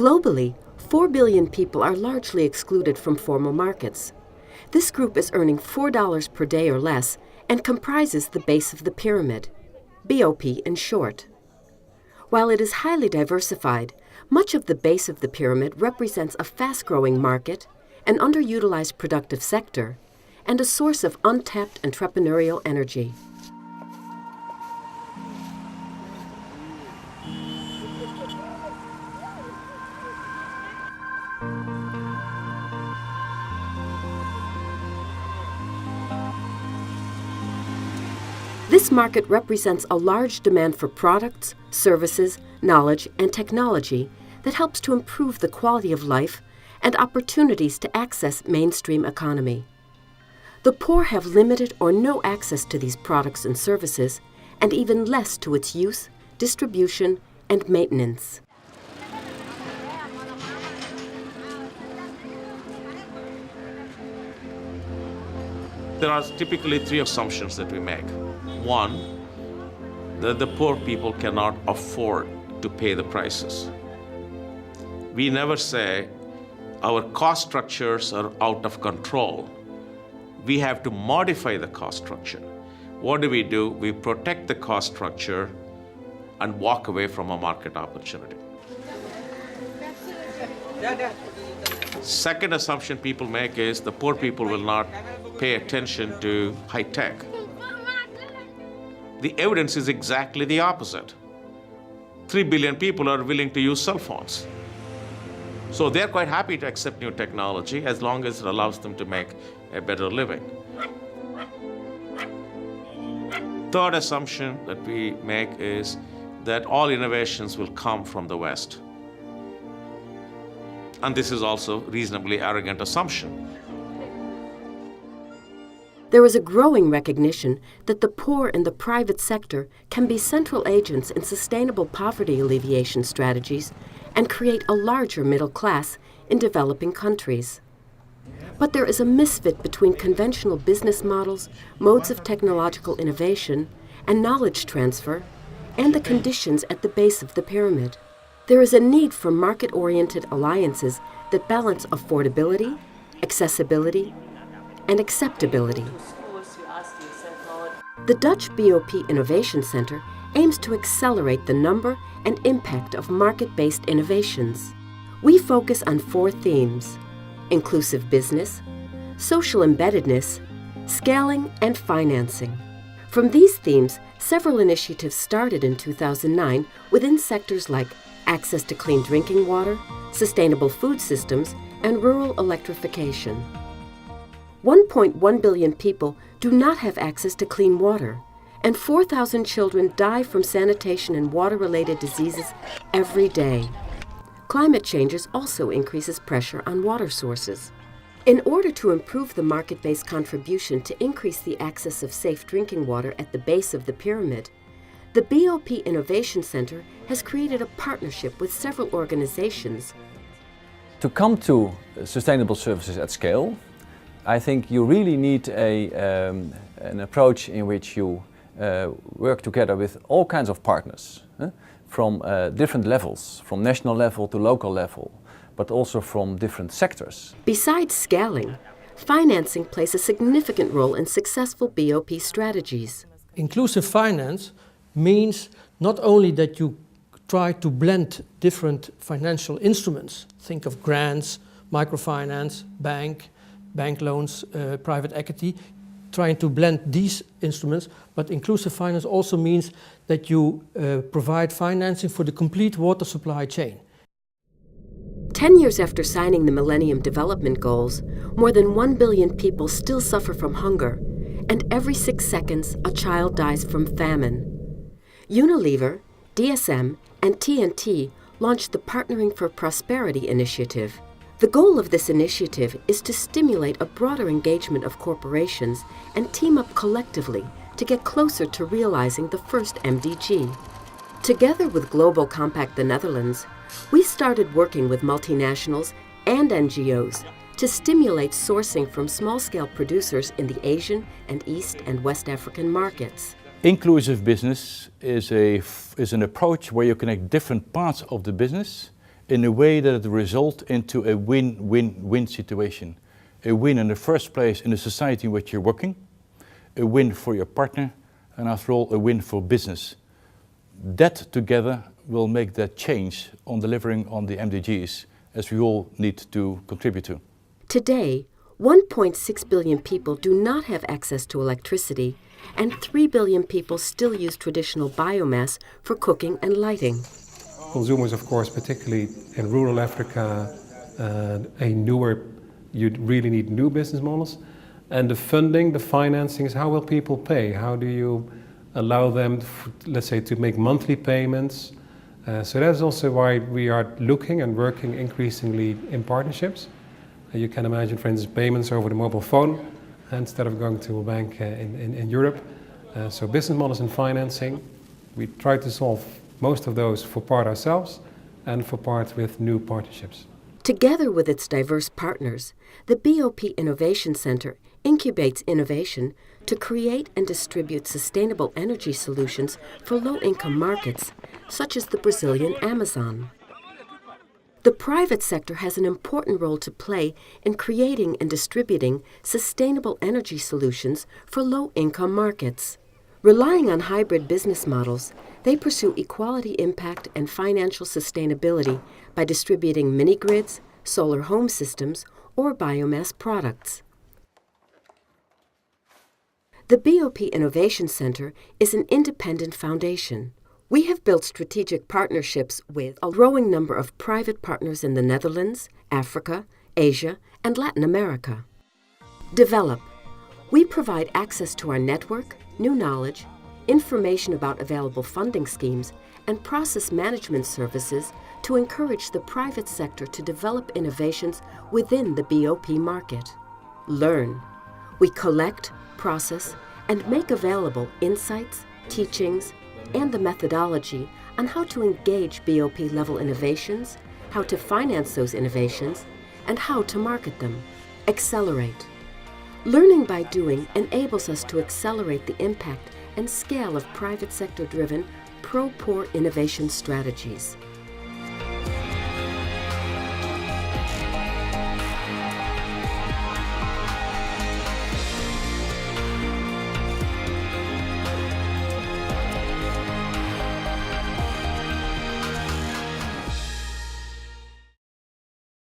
Globally, 4 billion people are largely excluded from formal markets. This group is earning $4 per day or less and comprises the base of the pyramid, BoP in short. While it is highly diversified, much of the base of the pyramid represents a fast-growing market, an underutilized productive sector, and a source of untapped entrepreneurial energy. This market represents a large demand for products, services, knowledge, and technology that helps to improve the quality of life and opportunities to access mainstream economy. The poor have limited or no access to these products and services, and even less to its use, distribution, and maintenance. There are typically three assumptions that we make. One, that the poor people cannot afford to pay the prices. We never say our cost structures are out of control. We have to modify the cost structure. What do? We protect the cost structure and walk away from a market opportunity. Second assumption people make is the poor people will not pay attention to high tech. The evidence is exactly the opposite. 3 billion people are willing to use cell phones. So they're quite happy to accept new technology as long as it allows them to make a better living. Third assumption that we make is that all innovations will come from the West. And this is also a reasonably arrogant assumption. There is a growing recognition that the poor in the private sector can be central agents in sustainable poverty alleviation strategies and create a larger middle class in developing countries. But there is a misfit between conventional business models, modes of technological innovation, and knowledge transfer, and the conditions at the base of the pyramid. There is a need for market-oriented alliances that balance affordability, accessibility, and acceptability. The Dutch BoP Innovation Center aims to accelerate the number and impact of market-based innovations. We focus on 4 themes: inclusive business, social embeddedness, scaling, and financing. From these themes, several initiatives started in 2009 within sectors like access to clean drinking water, sustainable food systems, and rural electrification. 1.1 billion people do not have access to clean water, and 4,000 children die from sanitation and water-related diseases every day. Climate change also increases pressure on water sources. In order to improve the market-based contribution to increase the access of safe drinking water at the base of the pyramid, the BoP Innovation Center has created a partnership with several organizations. To come to sustainable services at scale, I think you really need an approach in which you work together with all kinds of partners, from different levels, from national level to local level, but also from different sectors. Besides scaling, financing plays a significant role in successful BoP strategies. Inclusive finance means not only that you try to blend different financial instruments, think of grants, microfinance, bank loans, private equity, trying to blend these instruments, but inclusive finance also means that you provide financing for the complete water supply chain. 10 years after signing the Millennium Development Goals, more than 1 billion people still suffer from hunger, and every 6 seconds a child dies from famine. Unilever, DSM, and TNT launched the Partnering for Prosperity initiative. The goal of this initiative is to stimulate a broader engagement of corporations and team up collectively to get closer to realizing the first MDG. Together with Global Compact the Netherlands, we started working with multinationals and NGOs to stimulate sourcing from small-scale producers in the Asian and East and West African markets. Inclusive business is an approach where you connect different parts of the business in a way that it will result into a win-win-win situation. A win in the first place in the society in which you're working, a win for your partner, and after all, a win for business. That together will make that change on delivering on the MDGs, as we all need to contribute to. Today, 1.6 billion people do not have access to electricity, and 3 billion people still use traditional biomass for cooking and lighting. Consumers, of course, particularly in rural Africa, you really need new business models. And the funding, the financing is how will people pay? How do you allow them, let's say, to make monthly payments? So that's also why we are looking and working increasingly in partnerships. You can imagine, for instance, payments over the mobile phone instead of going to a bank in Europe. So business models and financing, we try to solve most of those for part ourselves and for part with new partnerships. Together with its diverse partners, the BoP Innovation Center incubates innovation to create and distribute sustainable energy solutions for low-income markets, such as the Brazilian Amazon. The private sector has an important role to play in creating and distributing sustainable energy solutions for low-income markets. Relying on hybrid business models, they pursue equality impact and financial sustainability by distributing mini-grids, solar home systems, or biomass products. The BoP Innovation Center is an independent foundation. We have built strategic partnerships with a growing number of private partners in the Netherlands, Africa, Asia, and Latin America. Develop. We provide access to our network, new knowledge, information about available funding schemes, and process management services to encourage the private sector to develop innovations within the BoP market. Learn. We collect, process, and make available insights, teachings, and the methodology on how to engage BoP-level innovations, how to finance those innovations, and how to market them. Accelerate. Learning by doing enables us to accelerate the impact and scale of private sector-driven, pro-poor innovation strategies.